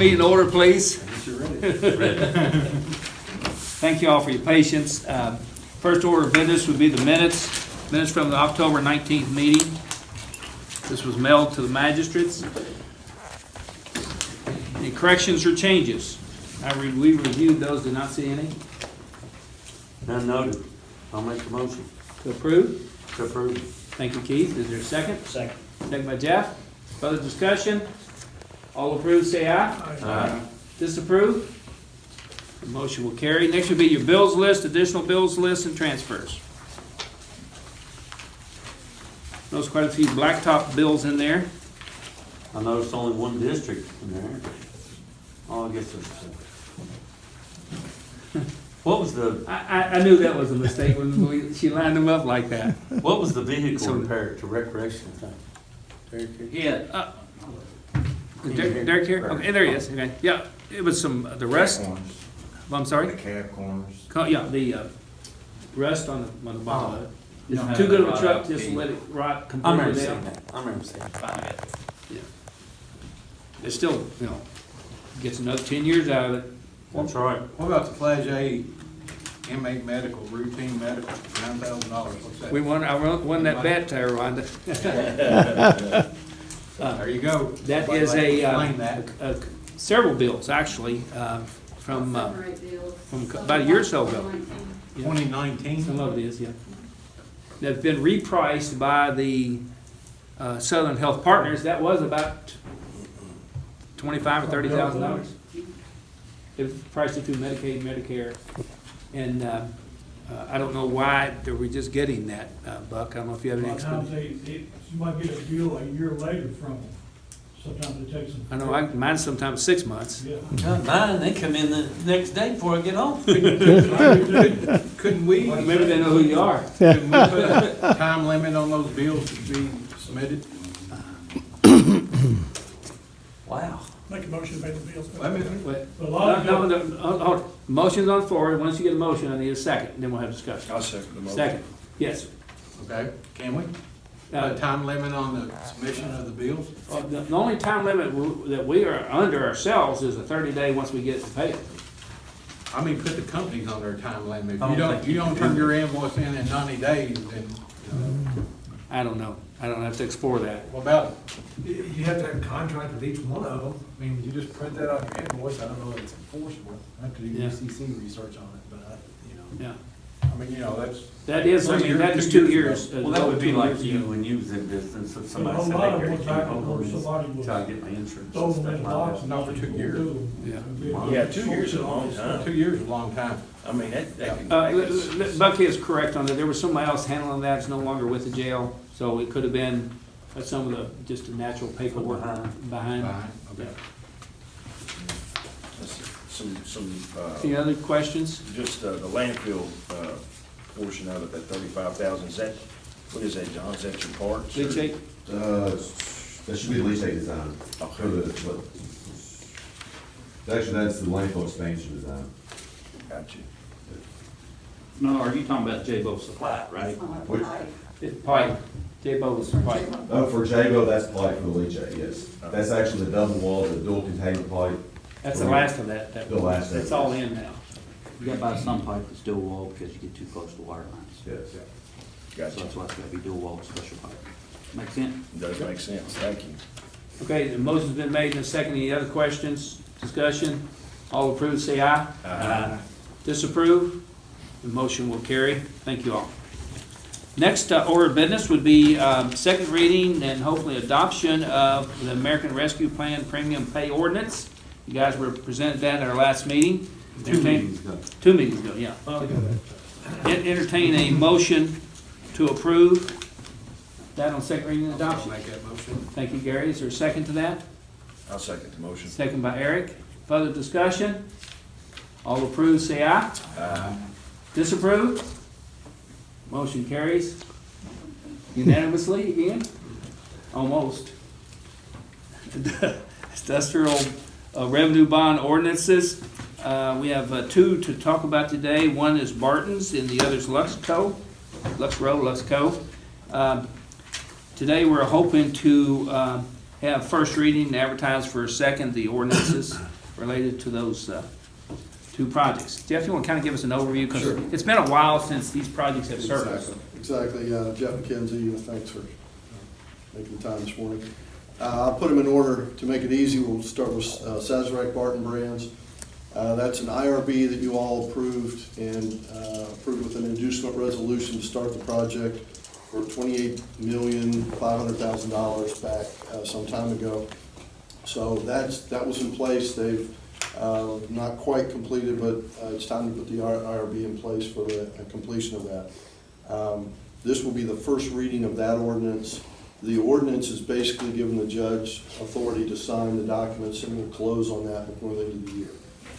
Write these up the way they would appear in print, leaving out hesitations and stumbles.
meeting to order, please. I guess you're ready. Thank you all for your patience. First order of business would be the minutes from the October 19th meeting. This was mailed to the magistrates. Any corrections or changes? We reviewed those, did not see any. None noted. I'll make the motion. To approve? To approve. Thank you, Keith. Is there a second? Second. Second by Jeff. Further discussion? All approved, say aye. Aye. Disapprove? The motion will carry. Next will be your bills list, additional bills list, and transfers. Notice quite a few blacktop bills in there. I noticed only one district in there. Oh, I guess there's two. What was the, I knew that was a mistake when she lined them up like that. what was the vehicle So- repair to recreation thing? Yeah. Derek here? Okay, there he is. Okay, yeah, it was some, the rust, I'm The sorry? cab corners. Yeah, the rust on the bottom of it. You don't It's have too good that of a right truck, out just the- let it rot I remember completely seeing down. that. I remember seeing that. It still, gets another 10 years out of it. That's right. What about the Class A inmate medical, routine medical, $9,000? What's that? I won that bet there, Rhonda. There you go. That Somebody is like to explain that. several bills, actually, from about a year or so ago. Yeah. 2019? Some of it is, yeah. That's been repriced by the Southern Health Partners. That was about $25,000 or $30,000. It priced it through Medicaid, Medicare, and I don't know why they were just getting that, Buck. I don't know if you have A any lot of times explanation. you might get a deal a year later from them. Sometimes it takes them. I know, mine's sometimes 6 months. Yeah. Not mine, they come in the next day before I get home. Couldn't we, Maybe they know who you are. couldn't we put a time limit on those bills to be submitted? Wow. Make a motion to pay the bills. Let me- But- A lot of No, hold on. Motion's on the floor. Once you get a motion, I need a second, and then we'll have discussion. I'll second the motion. Second, yes. Okay, can we? Put Uh, a time limit on the submission of the bills? The only time limit that we are under ourselves is a 30-day once we get to pay it. I mean, put the companies on their time limit. I If don't think you you don't can turn do your invoice in 90 days, then, I don't know. I don't have to explore that. what about, You have to have a contract with each one of them. I mean, you just print that on your invoice, I don't know if it's enforceable. I have to do Yeah. UCC research on it, but Yeah. I mean, that's. That is, I mean, that is 2 years. Well, that would be 2 like years you ago. when you was in business, if somebody A said, lot of hey, Gary, them can back you and hold forth, on somebody this will till I get my insurance throw and them stuff in a like box that? and Not for 2 years. Yeah. Yeah, 2 years is a long time. 2 years is a long time. I mean, that can. Bucky is correct on that. There was somebody else handling that. It's no longer with the jail. So it could have been some of the, just the natural paperwork behind. Fine, okay. Any other questions? Just the landfill portion of it, that 35,000, is that, what is that, John? Is that your parts? or- Leachate? That should be the leachate design. Okay. For actually, that's the landfill expansion design. Got you. No, are you talking about J-Bo Supply, right? Which, It's pipe. J-Bo's pipe. for Jago, that's pipe for the leachate, yes. That's actually the double wall, the dual containment pipe. That's the last of that. The last of it. It's all in now. You gotta buy some pipe that's dual wall because you get too close to wire lines. Yes. So Got you. that's why it's gotta be dual wall special pipe. Make sense? Does make sense. Thank you. Okay, the motion's been made and a second. Any other questions, discussion? All approved, say aye. Aye. Disapprove? The motion will carry. Thank you all. Next order of business would be second reading and hopefully adoption of the American Rescue Plan Premium Pay Ordinance. You guys were presented that at our last meeting. 2 meetings ago. 2 meetings ago, yeah. Entertain a motion to approve that on second reading and I'll adoption. make that motion. Thank you, Gary. Is there a second to that? I'll second the motion. Second by Eric. Further discussion? All approved, say aye. Disapprove? Motion carries unanimously again? Almost. Industrial revenue bond ordinances. We have 2 to talk about today. One is Barton's and the other is Luxco. Today we're hoping to have first reading and advertise for a second the ordinances. related to those two projects. Jeff, you want to kind of give us an overview? Because Sure. it's been a while since these projects have surfaced. Exactly. Jeff McKenzie, thanks for making the time this morning. I'll put them in order to make it easy. We'll start with Sazerac Barton Brands. That's an IRB that you all approved and approved with an inducement resolution to start the project for $28,500,000 back some time ago. So that was in place. They've not quite completed, but it's time to put the IRB in place for the completion of that. This will be the first reading of that ordinance. The ordinance is basically giving the judge authority to sign the documents, and we'll close on that before the end of the year.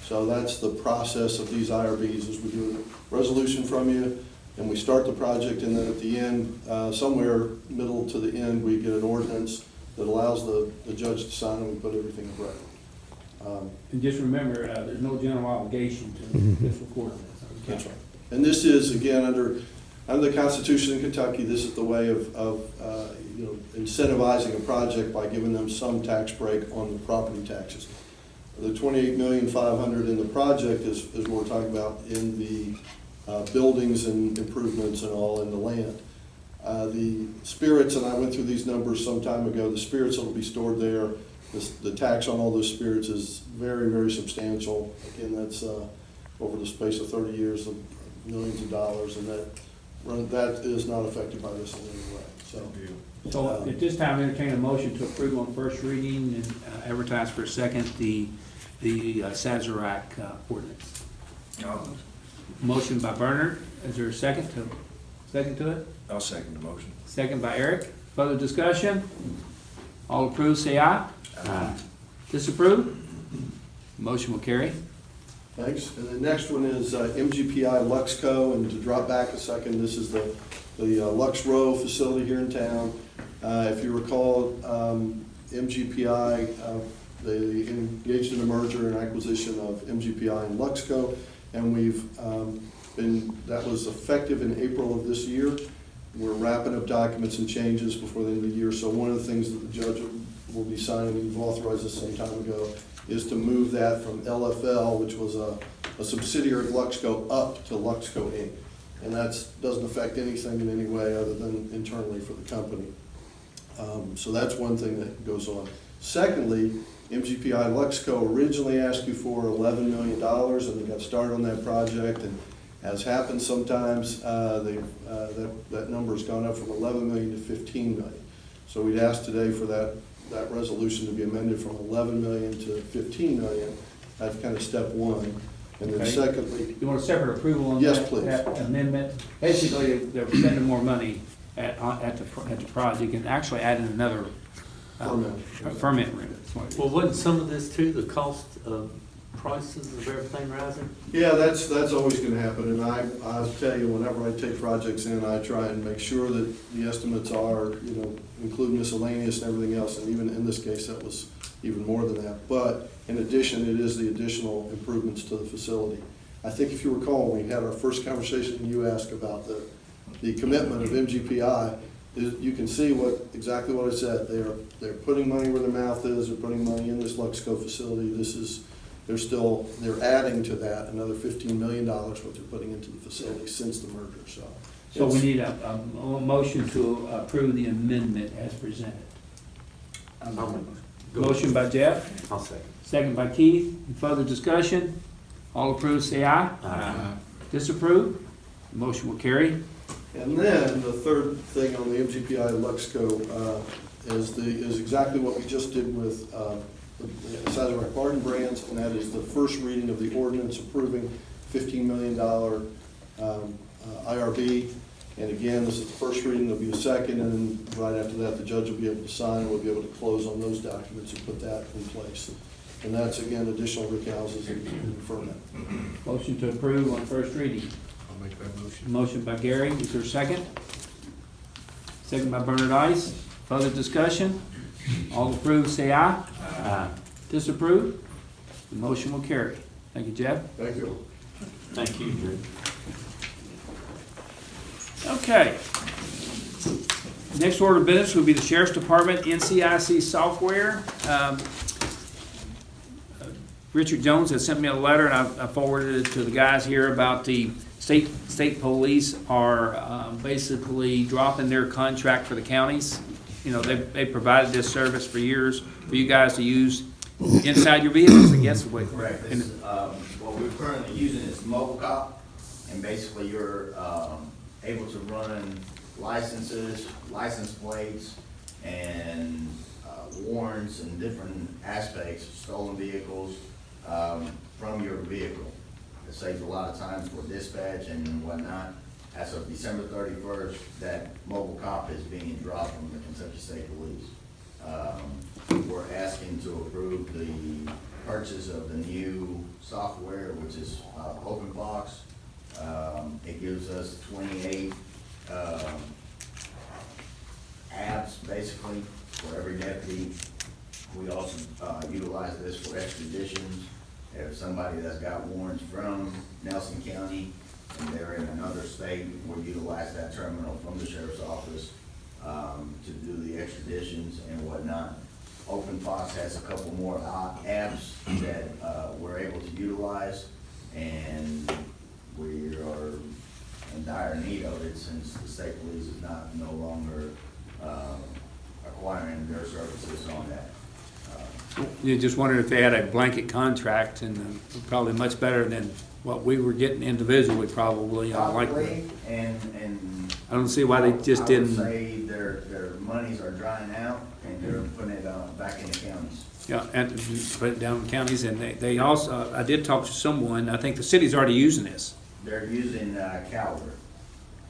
So that's the process of these IRBs, is we do a resolution from you, and we start the project, and then at the end, somewhere middle to the end, we get an ordinance that allows the judge to sign, and we put everything in record. And just remember, there's no general obligation to fiscal court on this. That's right. And this is, again, under the Constitution in Kentucky, this is the way of incentivizing a project by giving them some tax break on the property taxes. The $28,500,000 in the project is what we're talking about in the buildings and improvements and all in the land. The spirits, and I went through these numbers some time ago, the spirits that will be stored there, the tax on all those spirits is very, very substantial. Again, that's over the space of 30 years of millions of dollars, and that is not affected by this in any way. So at this time, entertain a motion to approve on first reading and advertise for a second the Sazerac ordinance. Motion by Bernard. Is there a second to it? I'll second the motion. Second by Eric. Further discussion? All approved, say aye. Aye. Disapprove? Motion will carry. Thanks. And the next one is MGPI Luxco, and to drop back a second, this is the Lux Row facility here in town. If you recall, MGPI, they engaged in a merger and acquisition of MGPI and Luxco, and that was effective in April of this year. We're wrapping up documents and changes before the end of the year, so one of the things that the judge will be signing, we've authorized this some time ago, is to move that from LFL, which was a subsidiary of Luxco, up to Luxco Inc. And that doesn't affect anything in any way other than internally for the company. So that's one thing that goes on. Secondly, MGPI Luxco originally asked you for $11 million, and they got started on that project, and as happens sometimes, that number's gone up from $11 million to $15 million. So we'd ask today for that resolution to be amended from $11 million to $15 million. That's kind of step one. And then Okay. Secondly, You want a separate approval on Yes, that? please. That amendment? Basically, they're spending more money at the project and actually adding another ferment room. That's what it is. Well, wasn't some of this too, the cost of prices of everything rising? yeah, that's always gonna happen, and I'll tell you, whenever I take projects in, I try and make sure that the estimates are, include miscellaneous and everything else, and even in this case, that was even more than that. But in addition, it is the additional improvements to the facility. I think if you recall, when we had our first conversation, you asked about the commitment of MGPI. You can see exactly what I said. They're putting money where their mouth is. They're putting money in this Luxco facility. They're adding to that another $15 million what they're putting into the facility since the merger. So we need a motion to approve the amendment as presented. Motion by Jeff, I'll second. second by Keith. Further discussion? All approved, say aye. Aye. Disapprove? Motion will carry. And then the third thing on the MGPI Luxco is exactly what we just did with the Sazerac Barton Brands, and that is the first reading of the ordinance approving $15 million IRB. And again, this is the first reading, there'll be a second, and then right after that, the judge will be able to sign, and we'll be able to close on those documents and put that in place. And that's, again, additional Rick houses and ferment. Motion to approve on first reading. I'll make that motion. Motion by Gary, is there a second? Second by Bernard Ice. Further discussion? All approved, say aye. Aye. Disapprove? The motion will carry. Thank you, Jeff. Thank you. Thank you, Drew. Okay. Next order of business would be the Sheriff's Department NCIC software. Richard Jones has sent me a letter, and I forwarded it to the guys here about the state police are basically dropping their contract for the counties. You know, they provided this service for years for you guys to use inside your vehicles, I guess. Correct. This is, what we're currently using is mobile cop, and basically you're able to run licenses, license plates, and warrants and different aspects, stolen vehicles, from your vehicle. It saves a lot of time for dispatch and whatnot. As of December 31st, that mobile cop is being dropped from the Kentucky State Police. We're asking to approve the purchase of the new software, which is OpenBox. It gives us 28 apps, basically, for every deputy. We also utilize this for extraditions. If somebody that's got warrants from Nelson County and they're in another state, we'll utilize that terminal from the sheriff's office to do the extraditions and whatnot. OpenFox has a couple more apps that we're able to utilize, and we are in dire need of it since the state police is no longer acquiring their services on that. You just wondered if they had a blanket contract, and probably much better than what we were getting individually, probably. Probably, and I don't see why they just didn't. I would say their monies are drying out, and they're putting it back in the counties. Yeah, and put it down in counties, and they also, I did talk to someone, I think the city's already using this. They're using Calvert.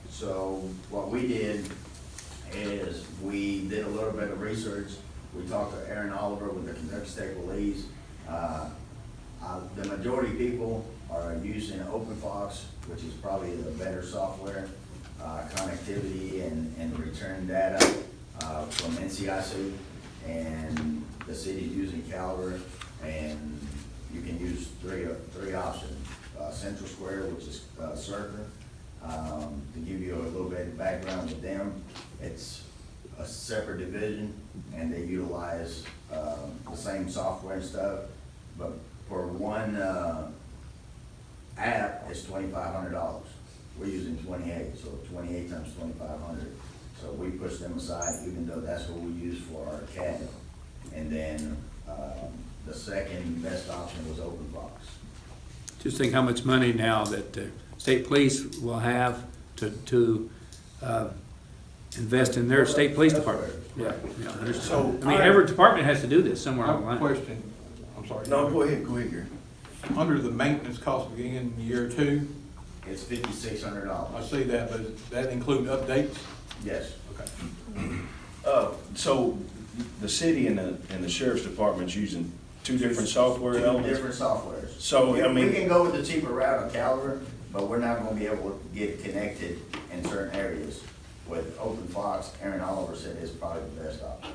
So what we did is we did a little bit of research. We talked to Aaron Oliver with the Kentucky State Police. The majority of people are using OpenFox, which is probably the better software, connectivity and return data from NCIC. And the city's using Calvert, and you can use three options. Central Square, which is Circa. To give you a little bit of background with them, it's a separate division, and they utilize the same software and stuff, but for one app, it's $2,500. We're using 28, so 28 times 2,500. So we push them aside, even though that's what we use for our CAD. And then the second best option was OpenBox. Just think how much money now that the state police will have to invest in their state police department. Yeah, yeah, I understand. I mean, every department has to do this somewhere I have a online. question, I'm sorry. No, go ahead, Gary. Under the maintenance cost again, year two, It's $5,600. I see that, but does that include updates? Yes. Okay. So the city and the sheriff's department's using two different software Two elements? different softwares. So, I mean- We can go with the cheaper route of Calvert, but we're not gonna be able to get it connected in certain areas. With OpenFox, Aaron Oliver said it's probably the best option.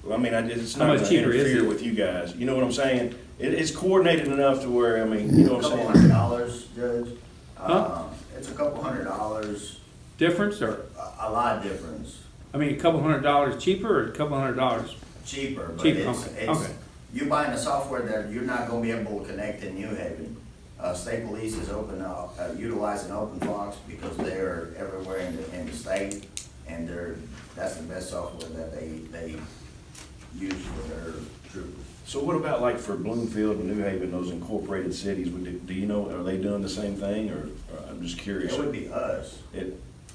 Well, I mean, it's How not much gonna cheaper is interfere it? with you guys. You know what I'm saying? It's coordinated enough to where, I mean, you know A what I'm couple saying? $100, Judge. Huh? It's a couple $100, Difference, or, a lot of difference. I mean, a couple $100 cheaper, or a couple $100? Cheaper, but Cheaper, it's, okay, it's, okay. you're buying a software that you're not gonna be able to connect in New Haven. State Police is utilizing OpenFox because they're everywhere in the state, and that's the best software that they use for their troopers. So what about like for Bloomfield and New Haven, those incorporated cities, do you know, are they doing the same thing, or I'm just curious? It would be us.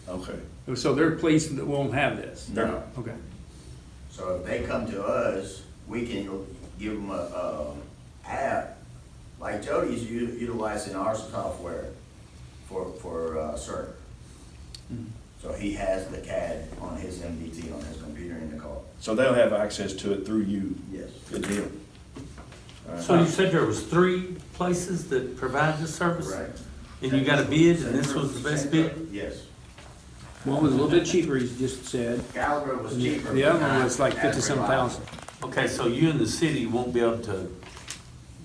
Okay. So their police won't have this? No. Okay. So if they come to us, we can give them a app, like Jody's utilizing our software for CERT. So he has the CAD on his MDT, on his computer in the car. So they'll have access to it through you? Yes. Good deal. All right. So you said there was 3 places that provide this service? Right. And you got a bid, and this was the best bid? Yes. One was a little bit cheaper, he just said. Calvert was cheaper. The but other one not was like as 50-some reliable. thousand. Okay, so you and the city won't be able to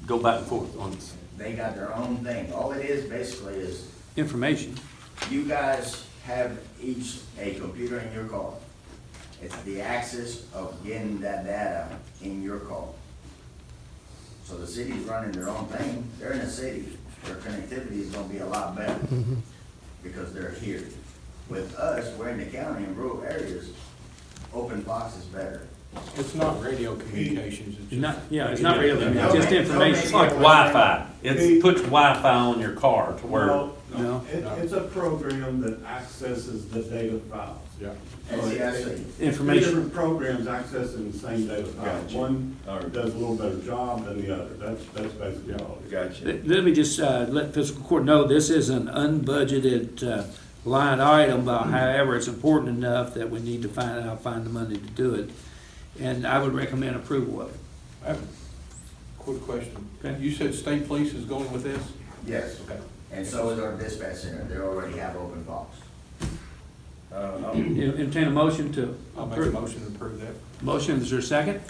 go back and forth on this? They got their own thing. All it is basically is Information. you guys have each a computer in your car. It's the access of getting that data in your car. So the city's running their own thing, they're in a city, their connectivity is gonna be a lot better, because they're here. With us, we're in the county in rural areas, open box is better. It's not radio communications, it's It's not, just. yeah, it's not really, it's just It's information. like Wi-Fi. It puts Wi-Fi on your car to where, No. It's a program that accesses the data files. Yeah. NCIC. Three Information. different programs accessing the same data file. Gotcha. One All right. does a little better job than the other. That's basically all. Gotcha. Let me just let fiscal court know, this is an unbudgeted line item, but however, it's important enough that we need to find the money to do it. And I would recommend approval of it. I have a quick question. Okay. You said state police is going with this? Yes, Okay. and so is our dispatch center, they already have open box. Entertain a motion to I'll make a approve. motion to approve that. Motion, is there a second?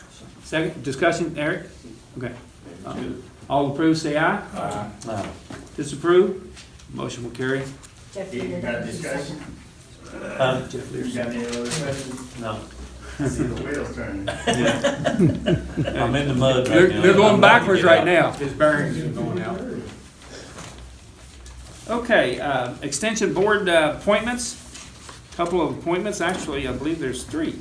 Second, discussion, Eric? Okay. All approve, say aye. Disapprove? Motion will carry. You got a discussion? Jeff You Lear's. got any other questions? no, I see the wheels turning. I'm in the mud right They're now. they're I'm going about to backwards get right out. now. His bearings are going out. Okay, extension board appointments. Couple of appointments, actually, I believe there's three.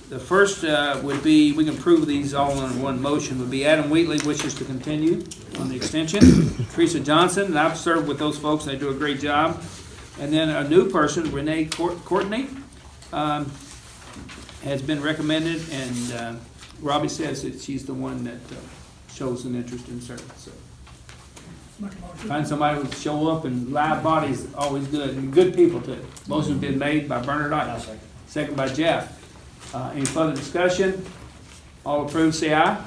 The first would be, we can prove these all in one motion, would be Adam Wheatley wishes to continue on the extension. Teresa Johnson, and I've served with those folks, they do a great job. And then a new person, Renee Courtney, has been recommended, and Robbie says that she's the one that shows an interest in service, so. Find somebody who will show up and live bodies, always good, and good people too. Motion's been made by Bernard Ike, second by Jeff. Any further discussion? All approved, say aye.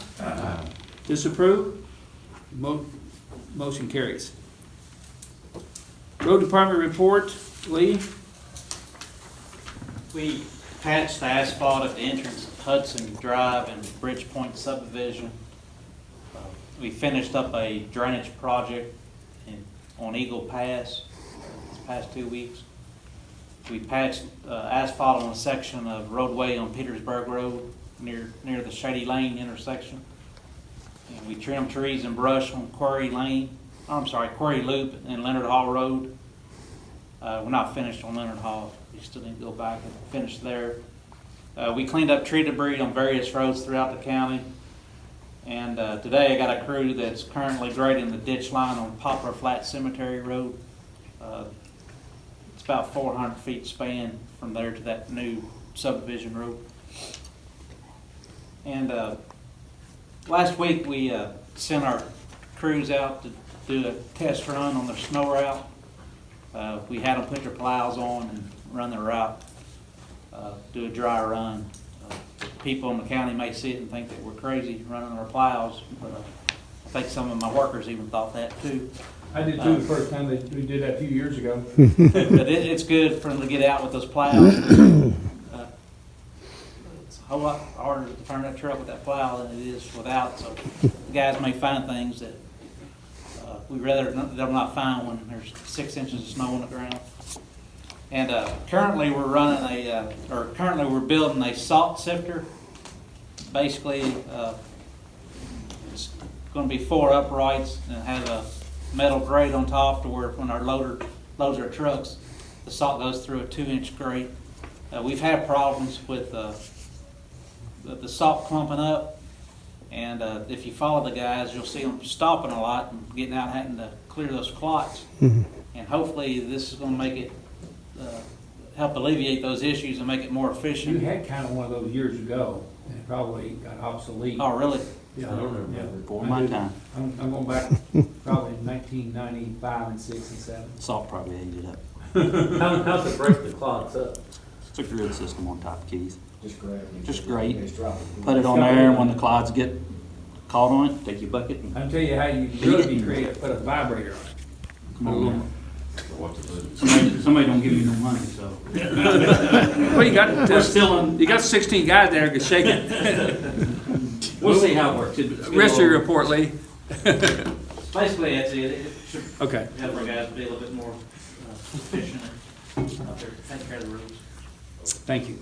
Disapprove? Motion carries. Road Department report, Lee? We patched the asphalt at the entrance of Hudson Drive and Bridge Point subdivision. We finished up a drainage project on Eagle Pass this past 2 weeks. We patched asphalt on a section of roadway on Petersburg Road near the Shady Lane intersection. And we trimmed trees and brush on Quarry Loop and Leonard Hall Road. We're not finished on Leonard Hall. We still need to go back and finish there. We cleaned up tree debris on various roads throughout the county. And today I got a crew that's currently grading the ditch line on Poplar Flat Cemetery Road. It's about 400 feet span from there to that new subdivision road. And last week we sent our crews out to do a test run on their snow route. We had them put their plows on and run their route, do a dry run. People in the county may see it and think that we're crazy running our plows, but I think some of my workers even thought that too. I did too the first time we did that a few years ago. But it's good for them to get out with those plows. It's a whole lot harder to turn that truck with that plow than it is without, so the guys may find things that we'd rather them not find when there's 6 inches of snow on the ground. And currently we're we're building a salt sifter. Basically, it's going to be 4 uprights and have a metal grate on top to where when our loader loads our trucks, the salt goes through a 2-inch grate. We've had problems with the salt clumping up, and if you follow the guys, you'll see them stopping a lot and getting out and having to clear those clots. And hopefully this is going to make it help alleviate those issues and make it more You efficient. had kind of one of those years ago, and it probably got obsolete. Oh, really? Yeah, I don't remember. yeah. Before my time. I'm going back probably 1995 and 6 and 7. Salt probably ate it up. How's it break the clots up? It's a grid system on top of keys. Just grab it. Just great. Just drop it. Put it on there, and when the clods get caught on it, take your bucket and I'll tell you how you really be creative, put a vibrator on it. come on there. What to do? Somebody don't give me no money, so. Well, you got, We're still in, you got 16 guys there to shake it. we'll see how it works. It's gonna Rest of your go- report, Lee. Basically, that's it. It should Okay. help our guys be a little bit more efficient out there, take care of the roads. Thank you.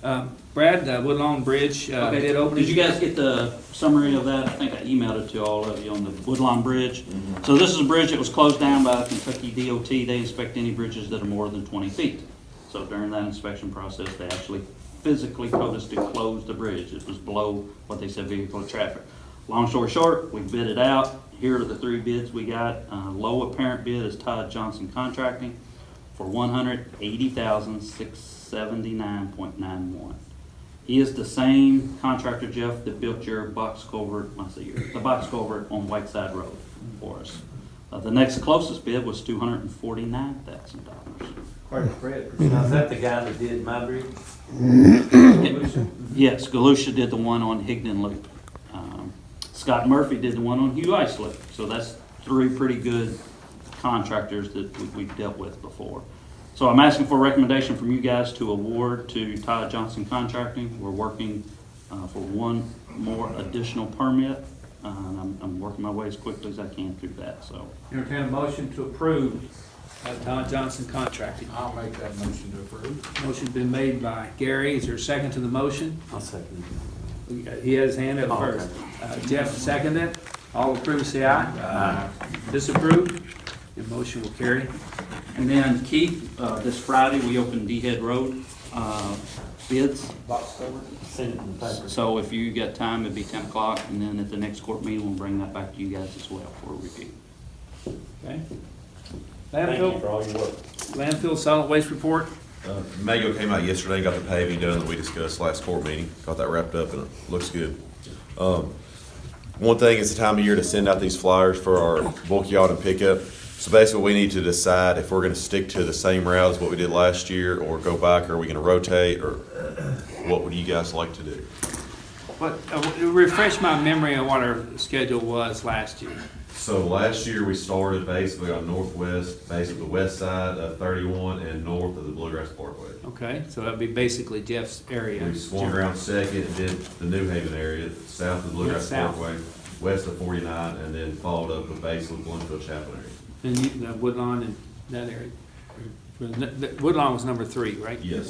Brad, Woodlawn Bridge, Okay, bid opening? did you guys get the summary of that? I think I emailed it to all of you on the Woodlawn Bridge. So this is a bridge that was closed down by Kentucky DOT. They inspect any bridges that are more than 20 feet. So during that inspection process, they actually physically told us to close the bridge. It was below what they said vehicular traffic. Long story short, we bid it out. Here are the 3 bids we got. Low apparent bid is Todd Johnson Contracting for $180,679.91. He is the same contractor, Jeff, that built your box culvert, the box culvert on Whiteside Road for us. The next closest bid was $249,000. Now, is that the guy that did my bridge? Yes, Galusha did the one on Higdon Loop. Scott Murphy did the one on Hugh Ice Loop. So that's 3 pretty good contractors that we've dealt with before. So I'm asking for a recommendation from you guys to award to Todd Johnson Contracting. We're working for 1 more additional permit. I'm working my way as quickly as I can through that, so. Entertain a motion to approve Todd Johnson Contracting. I'll make that motion to approve. Motion's been made by Gary. Is there a second to the motion? I'll second He has his hand up Oh, first. Jeff seconded it. All approve, say aye. Aye. Disapprove? Your motion will carry. And then Keith, this Friday, we open D Head Road bids. Send it in the paper. So if you got time, it'd be 10 o'clock, and then at the next court meeting, we'll bring that back to you guys as well for a review. Okay. Thank you for Landfill, all your work. landfill solid waste report. Mago came out yesterday, got the paving done that we discussed last court meeting, got that wrapped up and it looks good. One thing, it's the time of year to send out these flyers for our bulk yard and pickup. So basically we need to decide if we're gonna stick to the same route as what we did last year or go back, or are we gonna rotate, or what would you guys like to do? But refresh my memory on what our schedule was last year. So last year we started basically on northwest, basically the west side of 31 and north of the Bluegrass Parkway. Okay, so that'd be basically Jeff's area. We swung around Second and did the New Haven area, south of the Bluegrass South. Parkway, west of 49, and then followed up with basically Bloomfield Chapel area. And you, Woodlawn and that area. Woodlawn was number 3, right? Yes.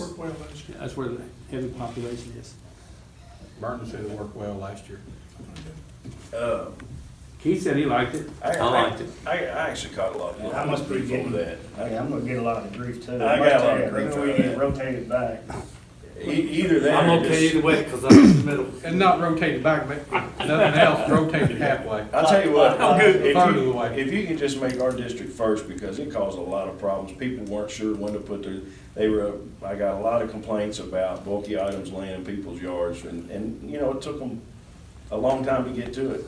That's where the heavy population is. Burton said it worked well last year. Keith said he liked it. I liked it. I actually caught a lot of. I must be getting that. Hey, I'm gonna get a lot of grief too. I got a lot of grief We for get that. rotated back. Either that. I'm or okay just- either way, because I'm in the middle. And not rotated back, but if nothing else, rotated halfway. I'll tell you what, I'm good. if Third of the you, way. if you can just make our district first, because it caused a lot of problems, people weren't sure when to put their, I got a lot of complaints about bulky items laying in people's yards, and, you know, it took them a long time to get to it.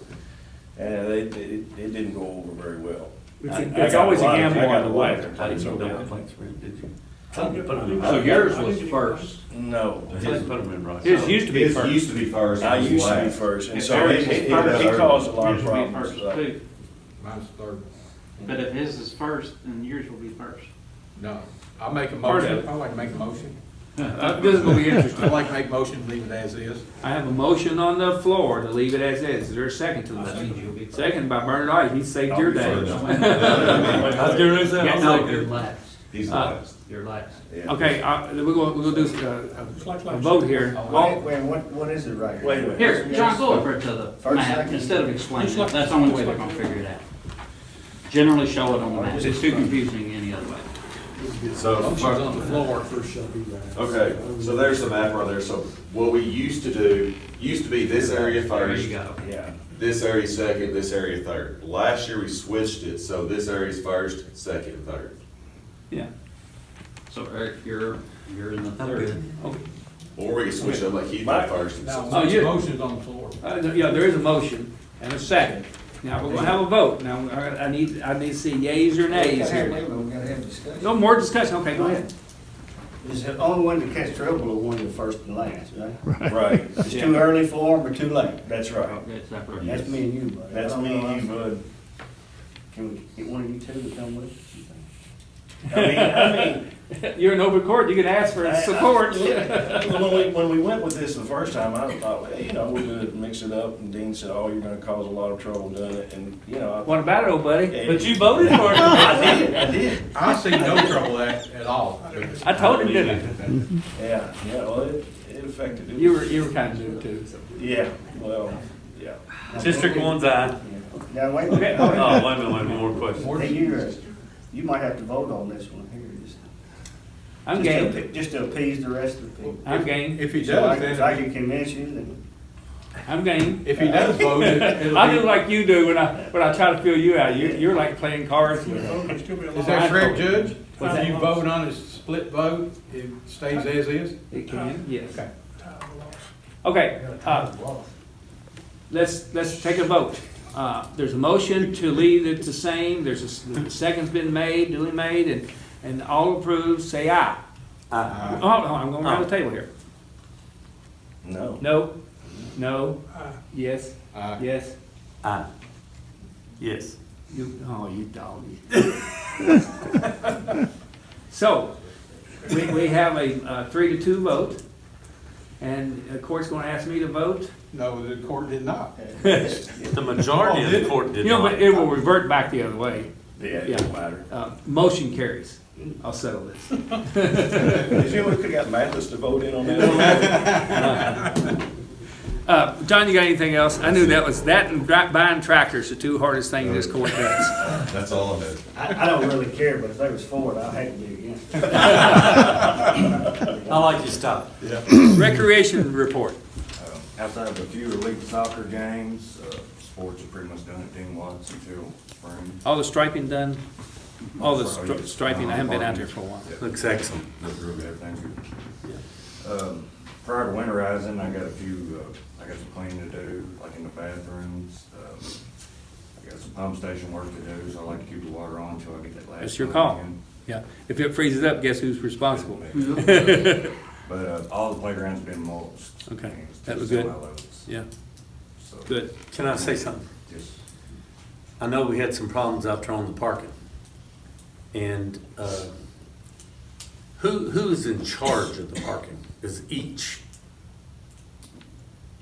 And it didn't go over very well. It's always a gamble on the way. I didn't know that complaints were in, did you? Put 'em in So writing. yours was first. No. I didn't put 'em in writing. His used to be His first. used to be first. I it was used to be last. first, and If so ours it was first, caused a lot of Yours will be problems. first like- too. Mine's third. But if his is first, then yours will be first. No, I'll make a motion. I'd like to make a motion. This is gonna be interesting. I'd like to make a motion, leave it as is. I have a motion on the floor to leave it as is. Is there a second to that? Second by Bernard Light. He saved your day. I was gonna say, Yeah, I'll no, second you're it. last. He's the last. You're last. Yeah. Okay, we're gonna do a vote here. Wait, what is it right here? Wait a minute. Here, John, go over to the First, map, second. instead of explaining it, that's the only way they're gonna figure it out. Generally show it on the map, it's too confusing any other way. So, Motion's on the floor. okay, so there's the map right there. So what we used to do, used to be this area There first, you go. Yeah. this area second, this area third. Last year we switched it, so this area's first, second, and third. Yeah. So Eric, you're in the third. Okay. Or we could switch it up like Keith did first. and Now, Oh, the you- motion's on the floor. Yeah, there is a motion and a second. Now, we're gonna have a vote. Now, I need to see yays or nays here. We gotta have discussion. No more discussion. Okay, go ahead. Is the only one to catch trouble or one to first and last, right? Right. It's too early for them or too late. That's right. That's separate. That's me and you, buddy. That's me and you, bud. Can we get one of you two to come with us? I mean, You're in open court. You can ask for support. when we went with this the first time, I thought, well, you know, we're gonna mix it up, and Dean said, oh, you're gonna cause a lot of trouble doing it, and, you know. What about it, old buddy? But you voted for it. I did. I see no trouble at all. I told him, didn't I? Yeah, well, it affected. You were kind of new too, so. Yeah, well, yeah. District one's aye. Now, wait a Okay, minute. Oh, wait a minute, one more question. Hey, you might have to vote on this one here. I'm Just to game. Just to appease the rest of the people. I'm game. If he So does, if I then, can convince you, then. I'm game. if he does vote, it'll I do be, like you do when I try to fill you out. You're like playing cards. is that correct, Judge? What's that? If you vote on a split vote, it stays as is? It can, yes. Okay. Okay, let's take a vote. There's a motion to leave it the same. The second's been made, duly made, and all approved, say aye. Aye. Oh, I'm going around the table here. No. No? No? Yes? Aye. Yes? Aye. Yes. You doggy. So, we have a 3-2 vote, and the court's gonna ask me to vote. No, the court did not. The majority of the court did You know, not. but it will revert back the other way. Yeah, it don't matter. Motion carries. I'll settle this. Did you ever pick out Mathis to vote in on that? John, you got anything else? I knew that and buying tractors, the two hardest things this court does. That's all I know. I don't really care, but if they was for it, I'd hate to be against it. I like your style. Recreation report. Outside of a few elite soccer games, sports are pretty much done at Dean Watts until spring. All the striping done? All the striping, I haven't been out there for a while. Looks excellent. Looks real good, thank you. Prior to winterizing, I got a few, I got some cleaning to do, like in the bathrooms. I got some pump station work to do, so I like to keep the water on until I get that last. That's your pump call. in. Yeah. If it freezes up, guess who's responsible? But all the playgrounds been mulched. Okay, and it's that was just good. semi-levels. Yeah, So, good. Can I say something? just I know we had some problems out there on the parking. And who is in charge of the parking? Is each,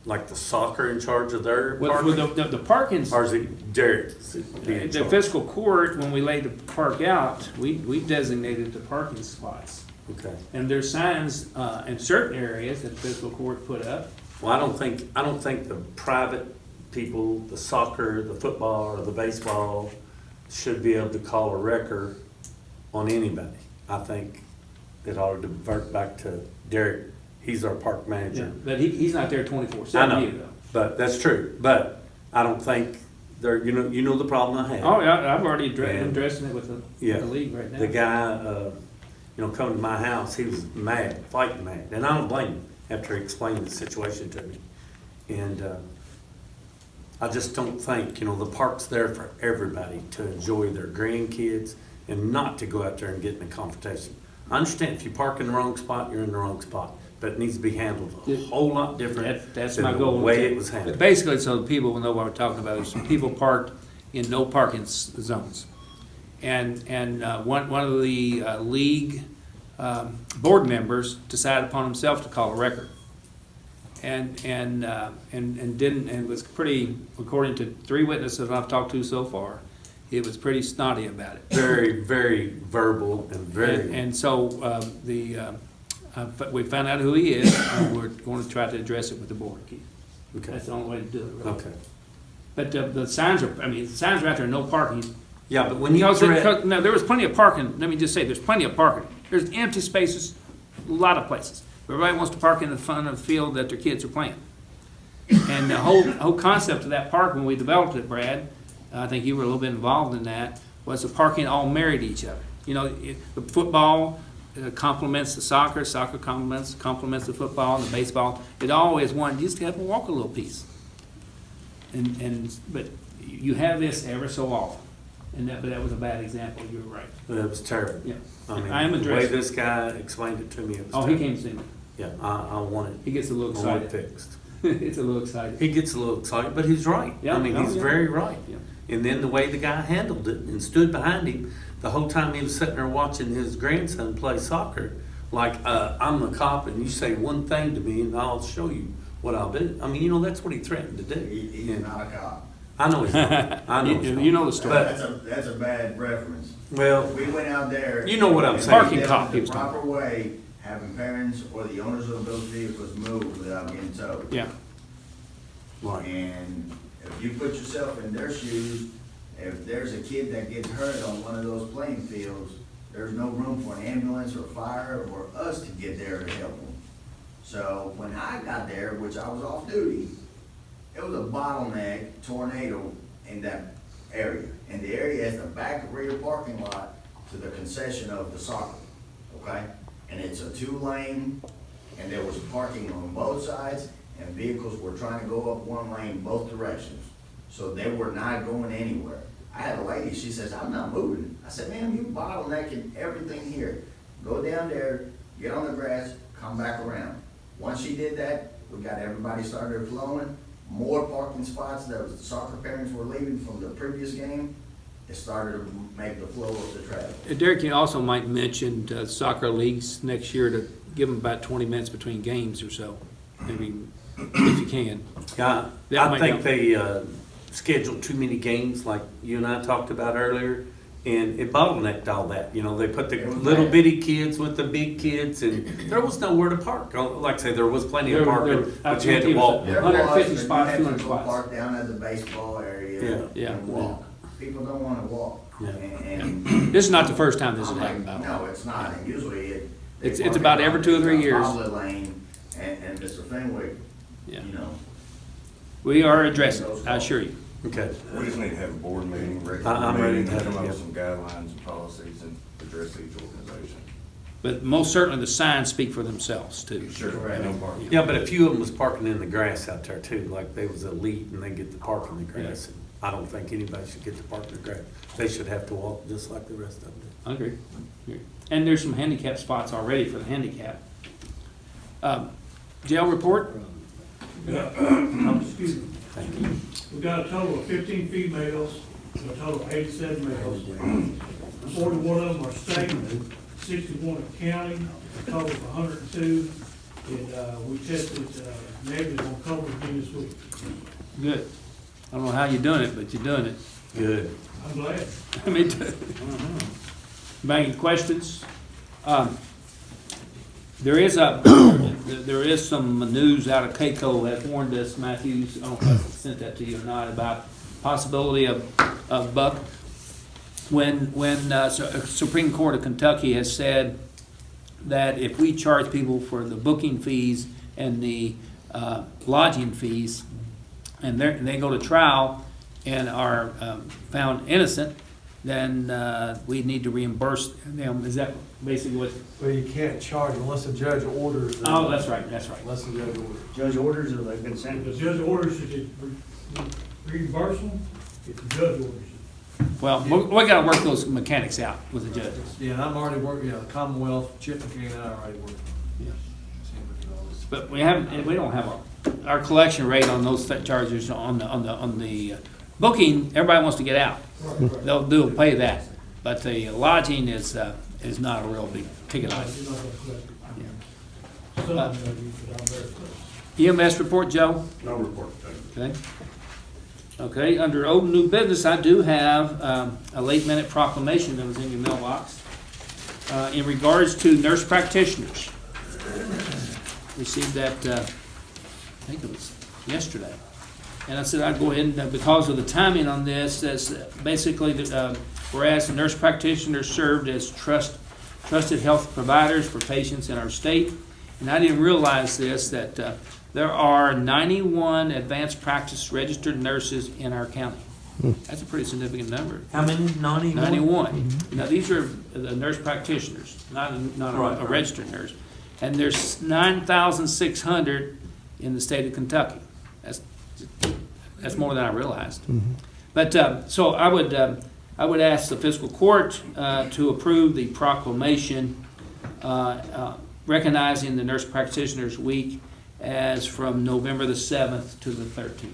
like the soccer in charge of their With parking? the parking's, Or is it Derek? Is it being in the charge? fiscal court, when we laid the park out, we designated the parking spots. Okay. And there's signs in certain areas that the fiscal court put up. Well, I don't think the private people, the soccer, the football, or the baseball should be able to call a wrecker on anybody. I think it ought to divert back to Derek. He's our park Yeah, manager. but he's not there 24/7 I know, either, though. but that's true. But I don't think they're, you know the problem I have. Oh, yeah, I've already And- addressing it with the league right now. The guy, coming to my house, he was mad, fighting mad, and I don't blame him after he explained the situation to me. And I just don't think, the park's there for everybody to enjoy their grandkids and not to go out there and get in a confrontation. I understand if you park in the wrong spot, you're in the wrong spot, but it needs to be handled a whole lot different That's than my the goal. way it was handled. Basically, so the people will know what we're talking about, is people parked in no parking zones. And one of the league board members decided upon himself to call a record. And didn't, and was pretty, according to 3 witnesses I've talked to so far, it was pretty snotty about it. Very, very verbal and very. And so we found out who he is, and we're going to try to address it with the board, Keith. Okay. That's the only way to do it, really. Okay. But the signs are out there, no parking. Yeah, but when you No, there was plenty of parking, let me just say, there's plenty of parking. There's empty spaces, a lot of places. Everybody wants to park in the front of the field that their kids are playing. And the whole concept of that park, when we developed it, Brad, I think you were a little bit involved in that, was the parking all married to each other. The football complements the soccer complements the football and the baseball. It always one, you just have to walk a little piece. But you have this ever so often. But that was a bad example, you were right. That was terrible. Yeah. I mean, I am the way addressing. this guy explained it to me, it was Oh, he terrible. came to see me. Yeah, I want it. He gets a little I want it excited. fixed. It's a little excited. He gets a little excited, but he's right. Yeah, I mean, oh, he's yeah. very right. Yeah. And then the way the guy handled it and stood behind him the whole time he was sitting there watching his grandson play soccer, like, I'm the cop and you say one thing to me and I'll show you what I'll do. I mean, that's what he threatened to do. He's not a cop. I know he's not. I know he's not. You know the story. That's a bad reference. Well, We went out there. you know what I'm and saying. Parking did it cop, he the was talking proper way, having parents or the owners of those vehicles move without getting towed. Yeah. Right. And if you put yourself in their shoes, if there's a kid that gets hurt on one of those playing fields, there's no room for an ambulance or fire or us to get there to help them. So when I got there, which I was off duty, it was a bottleneck tornado in that area. And the area is the back rear parking lot to the concession of the soccer, okay? And it's a 2-lane, and there was parking on both sides, and vehicles were trying to go up one lane both directions. So they were not going anywhere. I had a lady, she says, I'm not moving. I said, ma'am, you bottlenecking everything here. Go down there, get on the grass, come back around. Once she did that, we got everybody started flowing. More parking spots that was, the soccer parents were leaving from the previous game. It started to make the flow of the traffic. Derek, you also might mention soccer leagues next year to give them about 20 minutes between games or so, maybe, if you can. Yeah, That I might think help. they scheduled too many games, like you and I talked about earlier, and it bottlenecked all that. You know, they put the It was little bad. bitty kids with the big kids, and there was nowhere to park. Like I say, there was plenty of parking, but you had to walk. There 150 was, spots, but you 200 had to go spots. park down at the baseball area Yeah. and walk. People don't wanna walk. Yeah. And This is not the first time this has I'm like, happened, though. no, it's not. And usually they It's park about it every on 2 or 3 years. Bobble Lane and Mr. Fenwick, Yeah. you know. We are addressing it, I assure you. Okay. We just need to have a board meeting, I'm ready to have it, come up yeah. with some guidelines and policies and address each organization. But most certainly the signs speak for themselves too. Sure, no parking. Yeah, but a few of them was parking in the grass out there too, like they was elite and they get to park in the grass. And I don't think anybody should get to park in the grass. They should have to walk just like the rest of them do. I agree. And there's some handicap spots already for the handicap. Jail report? Excuse me. Thank you. We got a total of 15 females, and a total of 87 males. 41 of them are state, 61 are county, a total of 102. And we tested negative on COVID again this week. Good. I don't know how you're doing it, but you're doing it. Good. I'm glad. Me too. Any questions? There is some news out of KCO that warned us, Matthews, I don't know if I sent that to you or not, about possibility of buck. When Supreme Court of Kentucky has said that if we charge people for the booking fees and the lodging fees, and they go to trial and are found innocent, then we need to reimburse them. Is that basically what? Well, you can't charge unless the judge orders. Oh, that's right. Unless the judge orders. Judge orders or they've been If sent. the judge orders it, reimburse them, if the judge orders it. Well, we got to work those mechanics out with the judges. Yeah, and I'm already working, the Commonwealth, Chip and Kane, I already working. Yeah. But we don't have our collection rate on those charges on the booking. Everybody wants to get out. Right. They'll pay that, but the lodging is not a real big ticket item. You're not gonna collect it. Some of them, but I'm very close. EMS report, Joe? No report, David. Okay. Okay, under old and new business, I do have a late minute proclamation that was in your mailbox in regards to nurse practitioners. Received that, I think it was yesterday. And I said I'd go ahead and, because of the timing on this, that's basically, whereas the nurse practitioners served as trusted health providers for patients in our state. And I didn't realize this, that there are 91 advanced practice registered nurses in our county. That's a pretty significant number. How many? 91? 91. Now, these are the nurse practitioners, not a registered nurse. And there's 9,600 in the state of Kentucky. That's more than I realized. But so I would ask the Fiscal Court to approve the proclamation recognizing the Nurse Practitioners Week as from November the 7th to the 13th.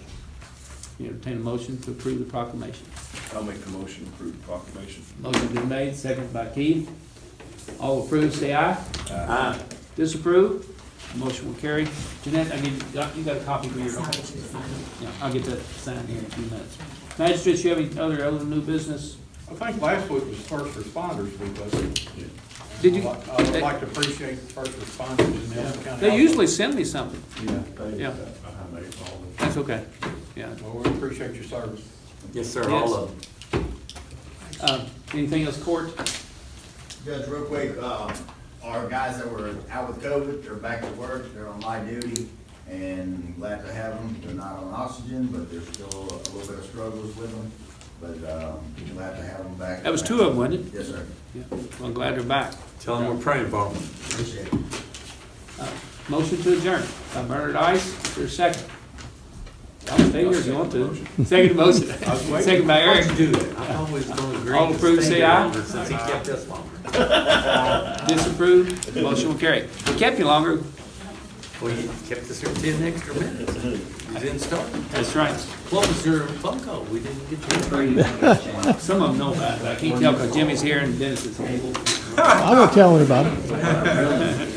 You entertain a motion to approve the proclamation. I'll make the motion to approve the proclamation. Motion been made, seconded by Keith. All approved, say aye. Aye. Disapprove? Motion will carry. Jeanette, you got a copy for your. Yeah, I'll get that signed here in a few minutes. Magistrates, you have any other new business? I think last week was first responders week, wasn't it? Did you- I would like to appreciate the first responders in Nelson County. They usually send me something. Yeah, Behind these, all the- that's okay. Yeah. Well, we appreciate your service. Yes, sir, all of them. Anything else, Court? Judge, real quick, our guys that were out with COVID, they're back at work, they're on light duty, and glad to have them. They're not on oxygen, but there's still a little bit of struggles with them, but, glad to have them back. That was 2 of them, wasn't it? Yes, sir. Yeah. Well, I'm glad they're back. Tell them we're praying for them. Appreciate it. Motion to adjourn by Bernard Ice, is there a second? I'll stay here if you want to. Second motion, second by Eric. Why'd you do that? I'm always going to agree. All to approved, stay say here aye. longer Since he kept us longer. Disapproved, motion will carry. We kept you longer, Well, you kept us here 10 extra minutes. You didn't start. that's right. What was your phone call? We didn't get to. Some of them know about it, but I can't tell because Jimmy's here and Dennis is here. I'm gonna tell him about it.